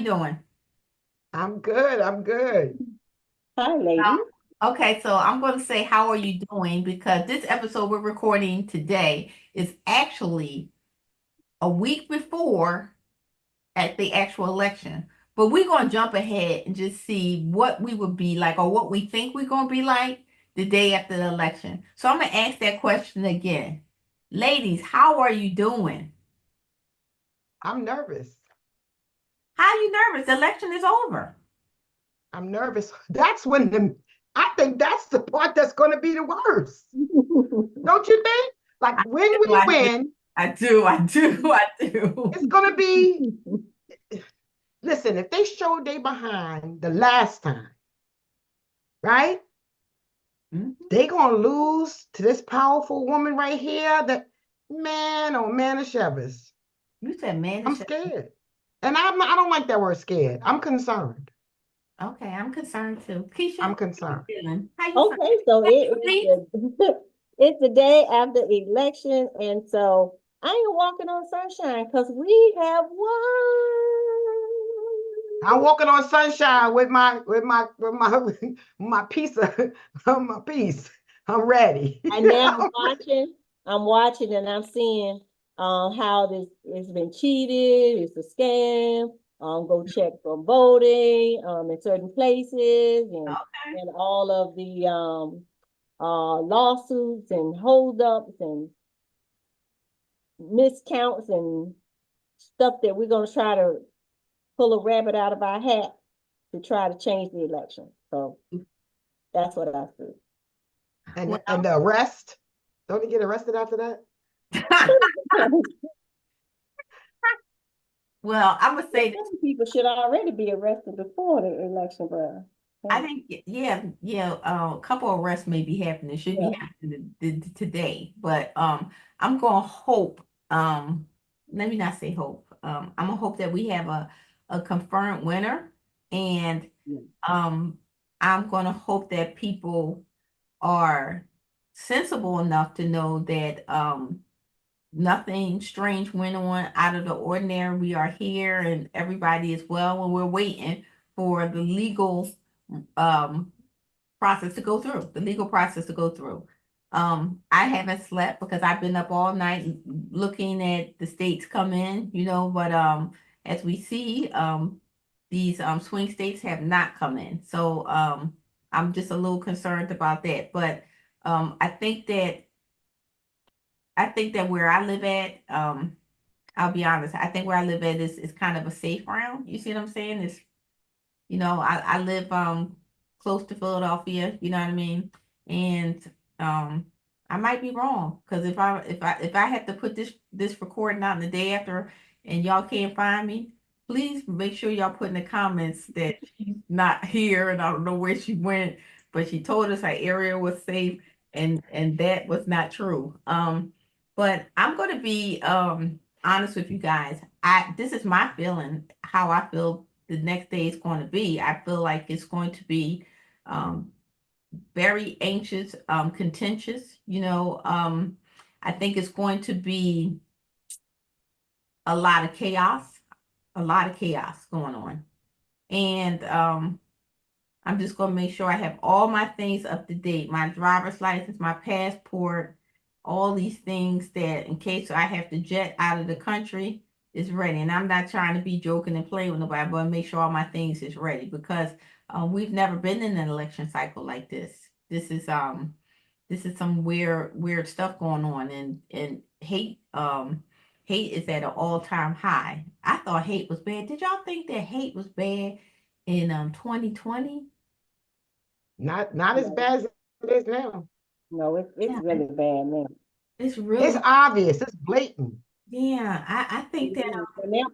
you doing? I'm good. I'm good. Hi, lady. Okay, so I'm going to say, how are you doing? Because this episode we're recording today is actually a week before at the actual election. But we're going to jump ahead and just see what we would be like or what we think we're going to be like the day after the election. So I'm going to ask that question again. Ladies, how are you doing? I'm nervous. How are you nervous? The election is over. I'm nervous. I think that's the part that's going to be the worst. Don't you think? Like I when do, we I do, win, I do. it's going to be, listen, if they showed they behind the last time, right? Mhm. They going to lose to this powerful woman right here that, man, oh man, of Shevers. You said man to I'm shut. scared. And I don't like that word scared. I'm concerned. Okay, I'm concerned too. Keisha, how I'm you concerned. feeling? How you feeling? Okay, so it is Please? it's the day after election, and so I ain't walking on sunshine because we have won. I'm walking on sunshine with my piece of my piece. I'm ready. And now I'm watching, and I'm seeing how this has been cheated. It's a scam. Go check for voting in certain places, Okay. and all of the lawsuits and holdups and miscounts and stuff that we're going to try to pull a rabbit out of our hat to try to change the election. So that's what I see. And the arrest. Don't he get arrested after that? Well, well, I'm gonna say this. Some people should already be arrested before the election, bro. I Yeah. think, yeah, a couple of arrests may be happening. Should be Yeah. happening today, but I'm gonna hope. Let me not say hope. I'm gonna hope that we have a confirmed winner, and um, I'm gonna hope that people are sensible enough to know that nothing strange went on out of the ordinary. We are here and everybody is well, and we're waiting for the legal um process to go through, the legal process to go through. I haven't slept because I've been up all night looking at the states come in, but as we see, these swing states have not come in. So I'm just a little concerned about that. But I think that where I live at, I'll be honest, I think where I live at is kind of a safe ground. You see what I'm saying? I live close to Philadelphia, you know what I mean? And um I might be wrong because if I have to put this recording out in the day after and y'all can't find me, please make sure y'all put in the comments that she's not here and I don't know where she went, but she told us her area was safe and that was not true. But I'm gonna be honest with you guys. This is my feeling, how I feel the next day is going to be. I feel like it's going to be um, very anxious, contentious. I think it's going to be a lot of chaos, going on. And I'm just going to make sure I have all my things up to date, my driver's license, my passport, all these things that in case I have to jet out of the country is ready. And I'm not trying to be joking and playing with nobody, but make sure all my things is ready because we've never been in an election cycle like this. This is some weird stuff going on, and hate is at an all-time high. I thought hate was bad. Did y'all think that hate was bad in 2020? Not as No, bad as it is now. no, it's Yeah, really bad now. it's It's really, obvious. It's blatant. yeah. I think It that is. And now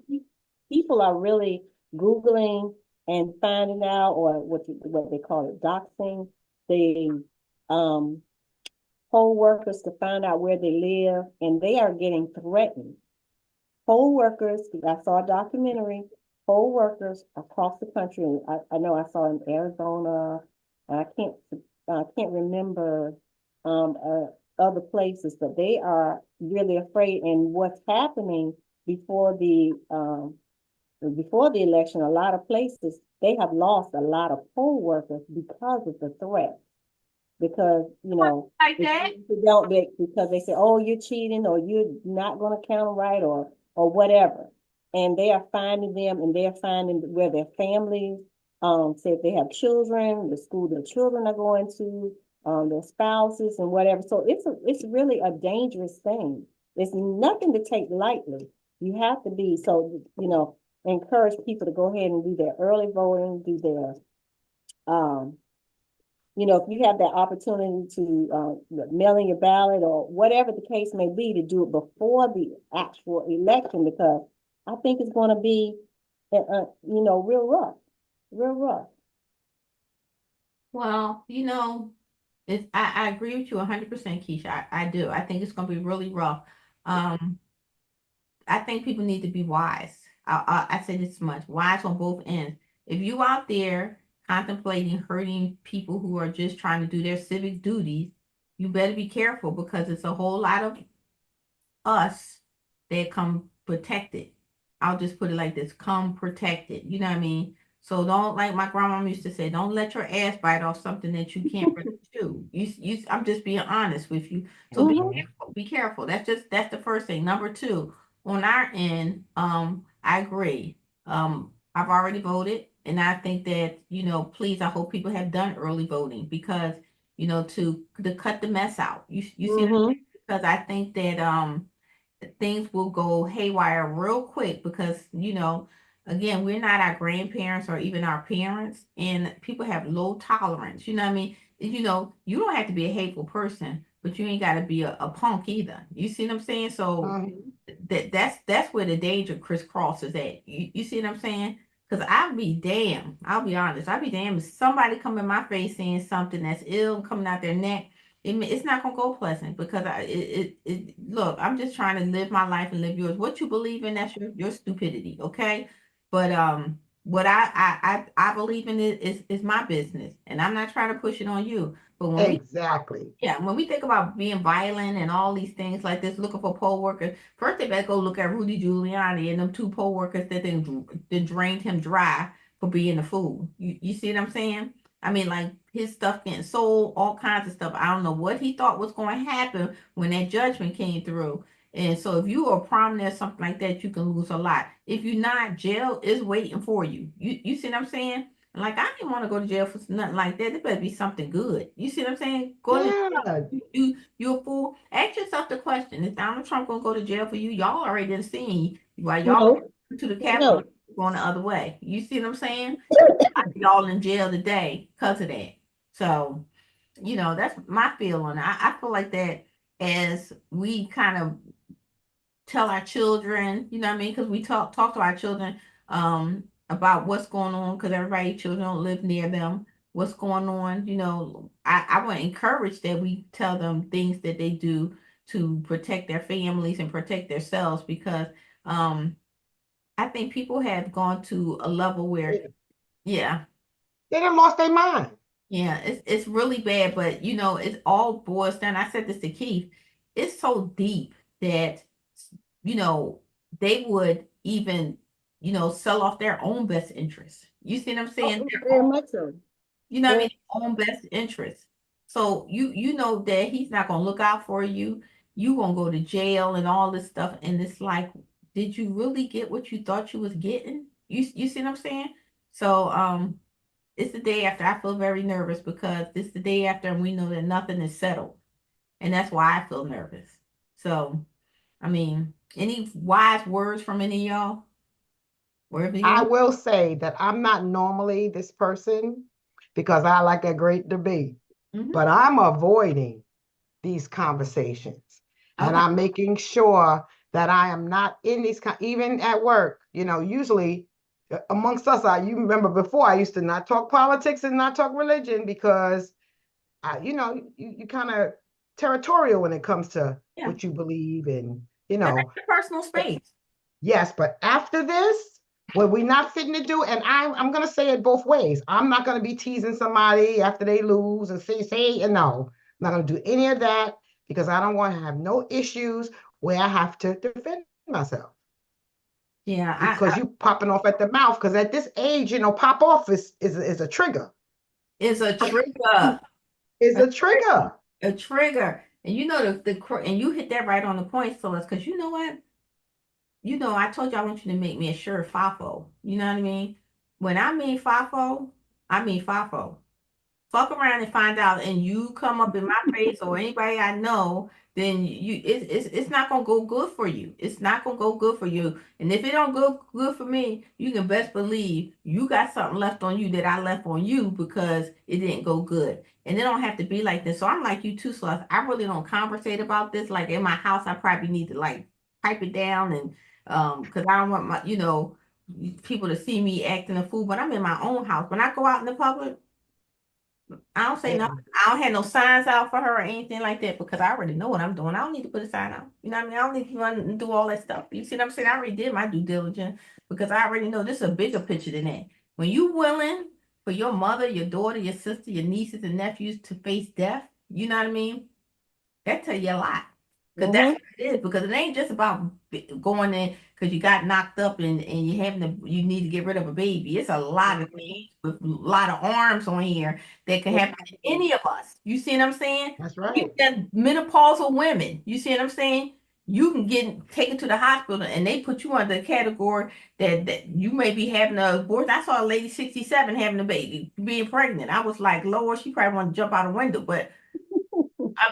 people are really Googling and finding out, or what they call it, doxing the um poll workers to find out where they live, and they are getting threatened. Poll workers, I saw a documentary, poll workers across the country. I know I saw in Arizona, and I can't remember other places, but they are really afraid. And what's happening before the before the election, a lot of places, they have lost a lot of poll workers because of the threat. Because, Like that? if you don't, because they say, oh, you're cheating, or you're not gonna count right, or whatever. And they are finding them, and they're finding where their families, say if they have children, the school their children are going to, their spouses and whatever. So it's really a dangerous thing. It's nothing to take lightly. You have to be, so, encourage people to go ahead and do their early voting, do their, if you have that opportunity to mail in your ballot or whatever the case may be, to do it before the actual election, because I think it's going to be, real rough, real rough. Well, I agree with you 100%, Keisha. I do. I think it's going to be really rough. Um, I think people need to be wise. I say this much, wise on both ends. If you out there contemplating hurting people who are just trying to do their civic duties, you better be careful, because it's a whole lot of us that come protected. I'll just put it like this, come protected. You know what I mean? So don't, like my grandma used to say, don't let your ass bite off something that you can't really chew. I'm just being honest with you. So be Mhm. careful, be careful. That's the first thing. Number two, on our end, I agree. I've already voted, and I think that, please, I hope people have done early voting, because, to cut the mess out. You see what I'm saying? Mhm. Because I think that things will go haywire real quick, because again, we're not our grandparents or even our parents, and people have low tolerance. You know what I mean? You don't have to be a hateful person, but you ain't got to be a punk either. You see what I'm saying? So Mhm. that's where the danger crisscrosses at. You see what I'm saying? Because I'll be honest, I'll be damned if somebody come in my face saying something that's ill coming out their neck. It's not gonna go pleasant, because look, I'm just trying to live my life and live yours. What you believe in, that's your stupidity, okay? But what I believe in is my business, and I'm not trying to push it on you. But Exactly. when we think about being violent and all these things like this, looking for poll workers, first they better go look at Rudy Giuliani and them two poll workers that then drained him dry for being a fool. You see what I'm saying? I mean, like, his stuff getting sold, all kinds of stuff. I don't know what he thought was going to happen when that judgment came through. And so if you are prominent or something like that, you can lose a lot. If you're not, jail is waiting for you. You see what I'm saying? Like, I didn't want to go to jail for nothing like that. There better be something good. You see what I'm saying? Go to Yeah. you a fool. Ask yourself the question: is Donald Trump gonna go to jail for you? Y'all already done seen while y'all No, to the Capitol no. going the other way. You see what I'm saying? Y'all in jail today because of that. So, that's my feeling. I feel like that, as we kind of tell our children, you know what I mean? Because we talk to our children about what's going on, because everybody children don't live near them. What's going on? I want to encourage that we tell them things that they do to protect their families and protect themselves, because um I think people have gone to a level where, They yeah, done lost their mind. yeah, it's really bad. But it all boils down. I said this to Keith. It's so deep that you know, they would even, sell off their own best interests. You see what I'm saying? Oh, very much so. What I Very mean? Own best interests. So you know that he's not gonna look out for you. You gonna go to jail and all this stuff. And it's like, did you really get what you thought you was getting? You see what I'm saying? So it's the day after. I feel very nervous, because it's the day after, and we know that nothing is settled. And that's why I feel nervous. So I mean, any wise words from any of y'all? Wherever I you will say that I'm not normally this person because I like a great debate, hmm but I'm avoiding these conversations and Okay. I'm making sure that I am not in these, even at work, usually amongst us, you remember before I used to not talk politics and not talk religion because you kind of territorial when it comes to Yeah. what you believe and, But that's your personal space. yes, but after this, what we not fitting to do, and I'm gonna say it both ways. I'm not gonna be teasing somebody after they lose and say, and no, I'm not gonna do any of that because I don't want to have no issues where I have to defend myself. Yeah, because you popping off at the mouth. Because at this age, pop off is a trigger. it's a trigger. Is A a trigger. a trigger. And you know and you hit that right on the point, Phyllis, because you know what? I told you I want you to make me a shirt FAFO. You know what I mean? When I mean FAFO, I mean FAFO. Fuck around and find out, and you come up in my face or anybody I know, then it's not gonna go good for you. It's not gonna go good for you. And if it don't go good for me, you can best believe you got something left on you that I left on you because it didn't go good. And it don't have to be like this. So I'm like you too, so I really don't conversate about this. Like in my house, I probably need to like pipe it down and because I don't want my people to see me acting a fool. But I'm in my own house. When I go out in the public. I don't say Yeah, nothing. I don't have no signs out for her or anything like that because I already know what I'm doing. I don't need to put a sign out. You know what I mean? I don't need to run and do all that stuff. You see what I'm saying? I already did my due diligence because I already know this is a bigger picture than that. When you willing for your mother, your daughter, your sister, your nieces and nephews to face death, you know what I mean? That tell you a lot. Because that's what it is. Because it ain't just about going in because you got knocked up and you need to get rid of a baby. It's a lot of things with a lot of arms on here that can happen to any of us. You see what I'm saying? that's right. Even that menopausal women. You see what I'm saying? You can get taken to the hospital and they put you under the category that you may be having a abortion. I saw a lady 67 having a baby, being pregnant. I was like, Lord, she probably want to jump out a window, but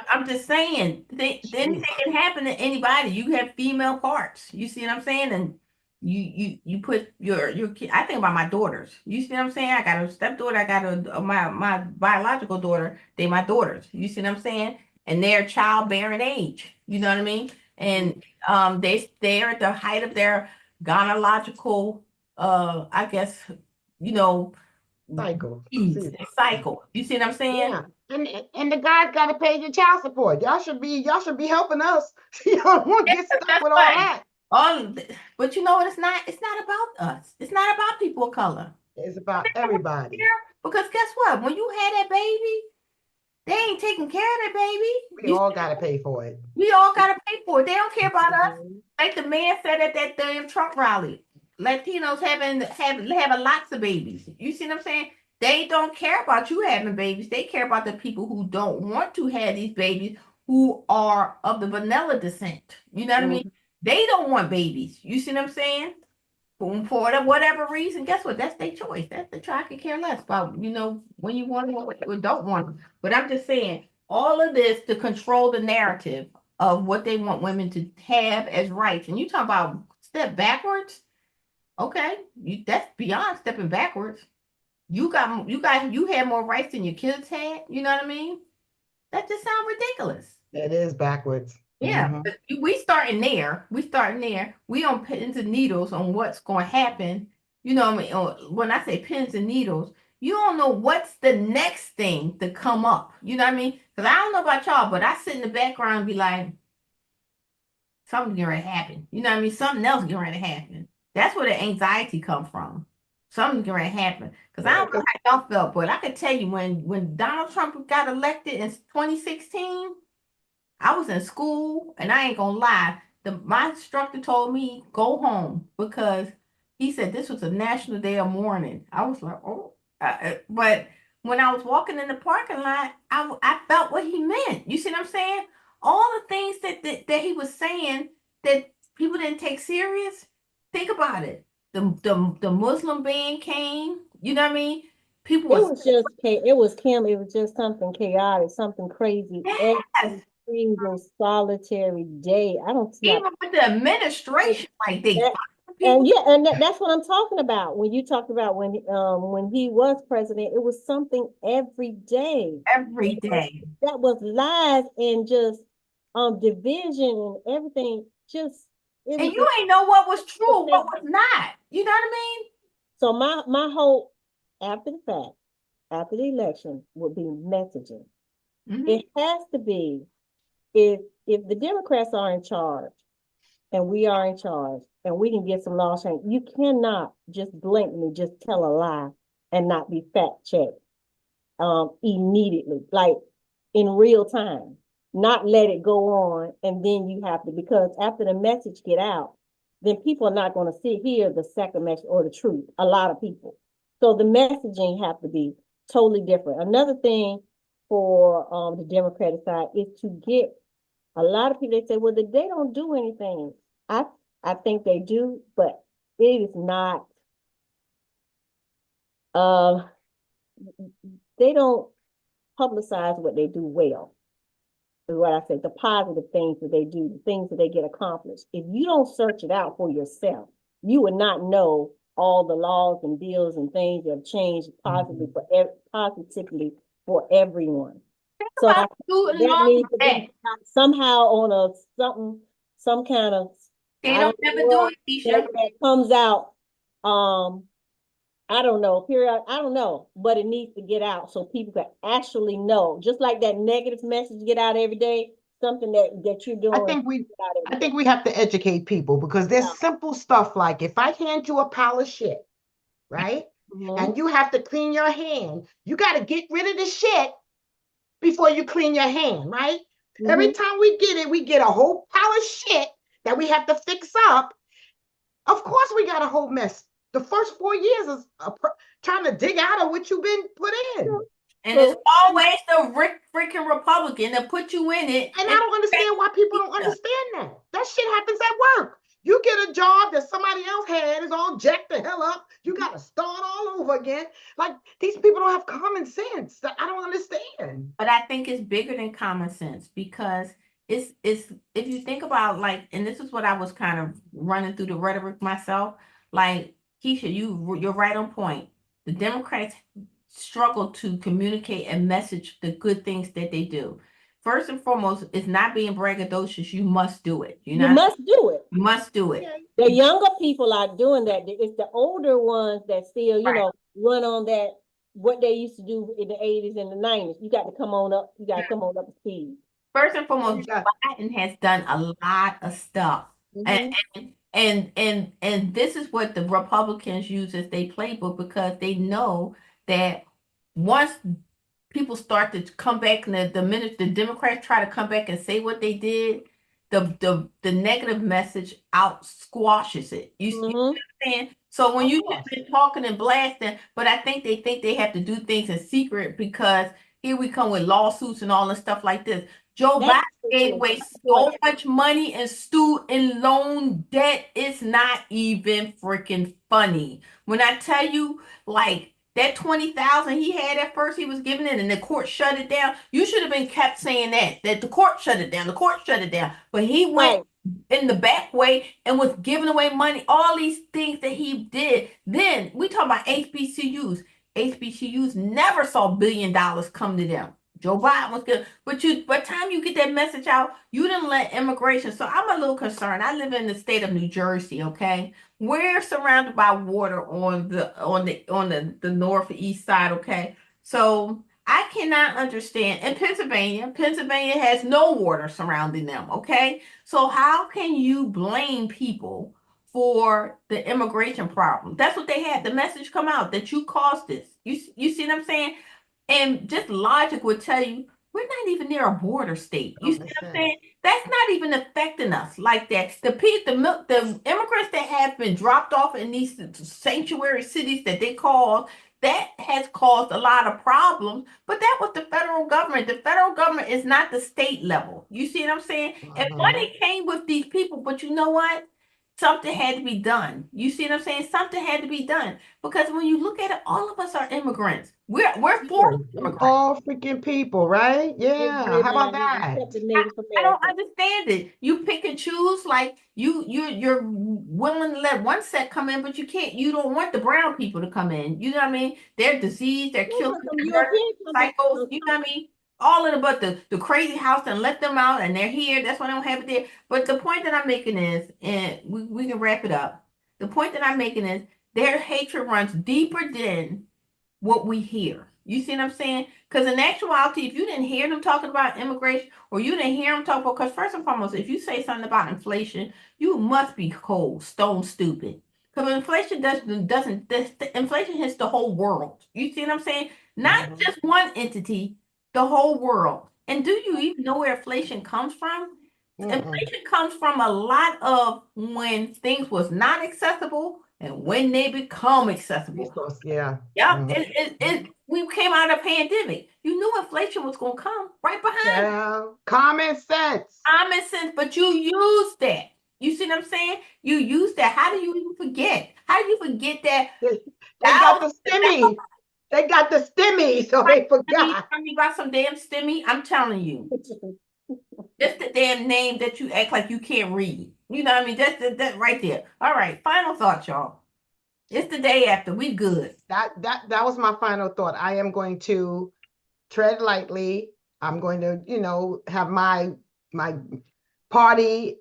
I'm just saying, anything can happen to anybody. You have female parts. You see what I'm saying? And you put your kid. I think about my daughters. You see what I'm saying? I got a stepdaughter. I got my biological daughter. They my daughters. You see what I'm saying? And they're childbearing age. You know what I mean? And they're at the height of their gynecological I guess you know Cycle. needs, See, their cycle. You see what I'm saying? yeah. And the guys gotta pay your child support. Y'all should be helping us. You don't want to get stuck That's with all right. that. But you know what? It's not about us. It's not about people of color. It's about everybody. Because guess what? When you had that baby, they ain't taking care of that baby. We all gotta pay for it. We all gotta pay for it. They don't care about us. Mhm. Like the man said at that damn Trump rally. Latinos having lots of babies. You see what I'm saying? They don't care about you having babies. They care about the people who don't want to have these babies who are of the vanilla descent. You know what I mean? They don't want babies. You see what I'm saying? For whatever reason, guess what? That's their choice. That's the try could care less about, when you want them or don't want them. But I'm just saying, all of this to control the narrative of what they want women to have as rights. And you talk about step backwards, okay? That's beyond stepping backwards. You had more rights than your kids had. You know what I mean? That just sounds ridiculous. It is backwards. Yeah, Mhm. but we starting there. We starting there. We don't pins and needles on what's going to happen. You know what I mean? Or when I say pins and needles, you don't know what's the next thing to come up. You know what I mean? Because I don't know about y'all, but I sit in the background and be like, something's going to happen. You know what I mean? Something else going to happen. That's where the anxiety come from. Something's going to happen. Because I Yeah, don't know how y'all felt, but I could tell you when Donald Trump got elected in 2016. I was in school, and I ain't gonna lie. My instructor told me go home because he said this was a national day of mourning. I was like, oh, but when I was walking in the parking lot, I felt what he meant. You see what I'm saying? All the things that he was saying that people didn't take serious. Think about it. The Muslim ban came. You know what I mean? People It was was just it was Kim. It was just something chaotic, something crazy. yes. Every single solitary day. I don't see how Even with the administration, like they that. fired And people yeah, and that's what I'm talking about. When you talked about when he was president, it was something every day. every day. That was lies and just division and everything. Just it And was you ain't know what was true, what just was not. You know what I so my hope after the fact, after the election, would be messaging. mean? It has to be if the Democrats are in charge and we are in charge and we can get some laws changed, you cannot just blatantly just tell a lie and not be fact checked immediately, like in real time. Not let it go on and then you have to because after the message get out, then people are not going to hear the second message or the truth. A lot of people. So the messaging have to be totally different. Another thing for the Democratic side is to get a lot of people. They say, well, they don't do anything. I think they do, but it is not. They don't publicize what they do well. Is what I say, the positive things that they do, the things that they get accomplished. If you don't search it out for yourself, you would not know all the laws and bills and things that have changed positively for everyone. So About student that loan needs to debt. be somehow on some kind of, They I don't don't ever know do what, it, Keisha. that comes out. I don't know, I don't know, but it needs to get out so people can actually know. Just like that negative message get out every day, something that you're I doing think we get out I every think day. we have to educate people because there's Yeah. simple stuff like if I hand you a pile of shit, right? Mhm. And you have to clean your hand, you got to get rid of the shit before you clean your hand, right? Every Mhm. time we get a whole pile of shit that we have to fix up. Of course, we got a whole mess. The first 4 years is trying to dig out of what you've been put in. And it's So, always the freaking Republican that put you in it. And I And don't understand why people don't understand that. That shit happens at work. You get a job that somebody else had, is all jacked the hell up. You got to start all over again. Like, these people don't have common sense. I don't understand. But I think it's bigger than common sense because it's if you think about like, and this is what I was kind of running through the rhetoric myself. Like Keisha, you're right on point. The Democrats struggle to communicate and message the good things that they do. First and foremost, it's not being braggadocious. You must do it. you must do it. You must do it. The younger people are doing that. It's the older ones that still, Right. run on that, what they used to do in the 80s and the 90s. You got to come on up. You got to come on up to speed. First and foremost, Joe Biden has done a lot of stuff. Mhm. And this is what the Republicans use as their playbook because they know that once people start to come back and the minute the Democrats try to come back and say what they did, the negative message out squashes it. You see what I'm saying? So when Of you course. just been talking and blasting, but I think they have to do things in secret because here we come with lawsuits and all this stuff like this. Joe Biden gave away so much money in student loan debt. It's not even freaking funny. When I tell you, like that 20,000 he had at first, he was giving it, and the court shut it down. You should have been kept saying that the court shut it down. The court shut it down. But he went in the back way and was giving away money. All these things that he did. Then we talk about HBCUs. HBCUs never saw $1 billion come to them. Joe Biden was good, but by the time you get that message out, you didn't let immigration. So I'm a little concerned. I live in the state of New Jersey, okay? We're surrounded by water on the northeast side, okay? So I cannot understand. In Pennsylvania has no water surrounding them, okay? So how can you blame people for the immigration problem? That's what they had. The message come out that you caused this. You see what I'm saying? And just logic would tell you we're not even near a border state. You see what I'm saying? That's not even affecting us like that. The immigrants that have been dropped off in these sanctuary cities that they call, that has caused a lot of problems. But that was the federal government. The federal government is not the state level. You see what I'm saying? And money came with these people, but you know what? Something had to be done. You see what I'm saying? Something had to be done because when you look at it, all of us are immigrants. We're forced immigrants. All freaking people, right? Yeah. How about that? I don't understand it. You pick and choose, like you're willing to let one set come in, but you can't. You don't want the brown people to come in. You know what I mean? They're diseased. They're killed. Cycles. You know what I mean? All of the but the crazy house and let them out, and they're here. That's why I don't have it there. But the point that I'm making is, and we can wrap it up. The point that I'm making is their hatred runs deeper than what we hear. You see what I'm saying? Because in actuality, if you didn't hear them talking about immigration or you didn't hear them talk about, because first and foremost, if you say something about inflation, you must be cold, stone stupid. Because inflation doesn't inflation hits the whole world. You see what I'm saying? Not just one entity, the whole world. And do you even know where inflation comes from? Inflation comes from a lot of when things was not accessible and when they become accessible. Resource, yeah. Yep, we came out of a pandemic. You knew inflation was gonna come right behind. Yeah. Common sense. Common sense, but you use that. You see what I'm saying? You use that. How do you even forget? How do you forget that? They got the stimmy. They got the stimmy, so they forgot. Tell me about some damn stimmy. I'm telling you. Just the damn name that you act like you can't read. You know what I mean? That's right there. All right. Final thought, y'all. It's the day after. We good. That was my final thought. I am going to tread lightly. I'm going to, have my party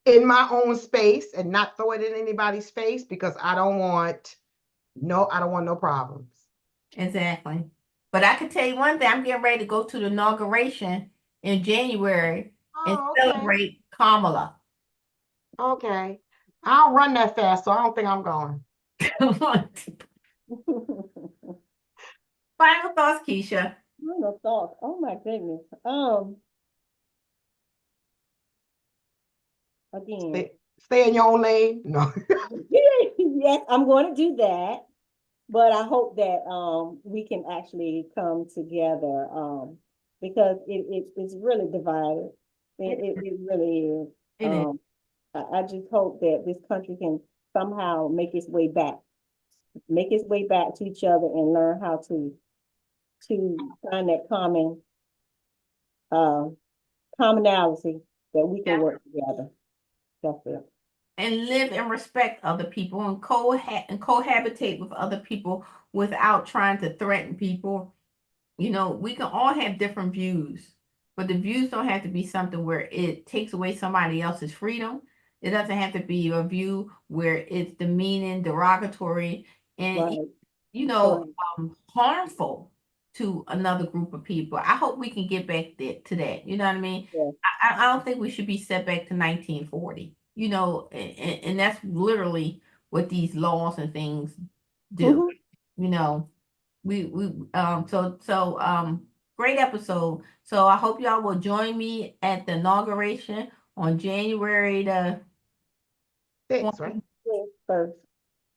in my own space and not throw it in anybody's face because I don't want no problems. Exactly. But I can tell you one thing. I'm getting ready to go to the inauguration in January and celebrate Kamala. Okay. I don't run that fast, so I don't think I'm going. Final thoughts, Keisha. Final thoughts. Oh my goodness. Again. Stay in your own lane. No. Yes, I'm going to do that. But I hope that we can actually come together because it's really divided. It really is. It is. I just hope that this country can somehow make its way back to each other and learn how to find that commonality that we can work together. That's it. And live and respect other people and cohabitate with other people without trying to threaten people. We can all have different views, but the views don't have to be something where it takes away somebody else's freedom. It doesn't have to be a view where it's demeaning, derogatory, and Right. Harmful to another group of people. I hope we can get back to that. You know what I mean? Yeah. I don't think we should be set back to 1940. And that's literally what these laws and things do. We great episode. So I hope y'all will join me at the inauguration on January the 6th, right? First.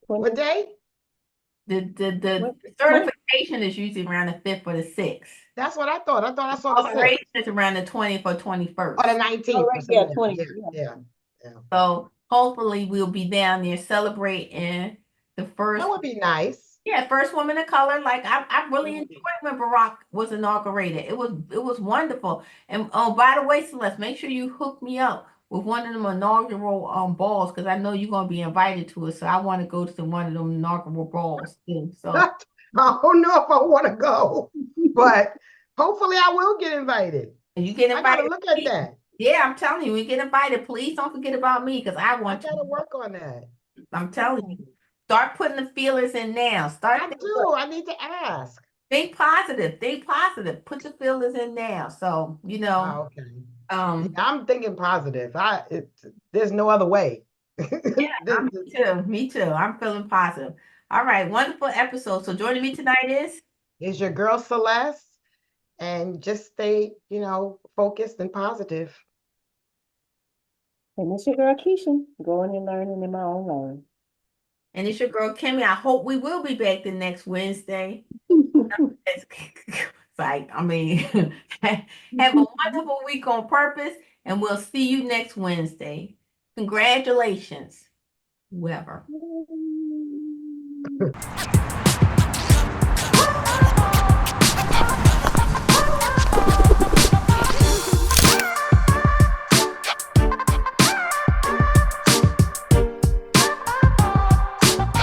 What day? The certification is usually around the 5th or the 6th. That's what I thought. I thought I saw the 6th. Is around the 20th or 21st. Or the 19th. Oh, right, yeah, 20. Yeah. So hopefully we'll be down there celebrating the first. That would be nice. Yeah, first woman of color. Like I really enjoyed when Barack was inaugurated. It was wonderful. And by the way, Celeste, make sure you hook me up with one of them inaugural balls because I know you're gonna be invited to it. So I want to go to one of them inaugural balls too. So I don't know if I want to go, but hopefully I will get invited. And you get invited. I gotta look at that. Yeah, I'm telling you, we get invited. Please don't forget about me because I gotta work on that. I'm telling you. Start putting the feelers in now. I need to ask. Think positive. Put the feelers in now. So, okay. I'm thinking positive. There's no other way. Yeah, me too. I'm feeling positive. All right, wonderful episode. So joining me tonight is your girl Celeste. And just stay, focused and positive. And it's your girl Keisha, growing and learning in my own way. And it's your girl Kimmy. I hope we will be back the next Wednesday. Have a wonderful week on purpose, and we'll see you next Wednesday. Congratulations, whoever.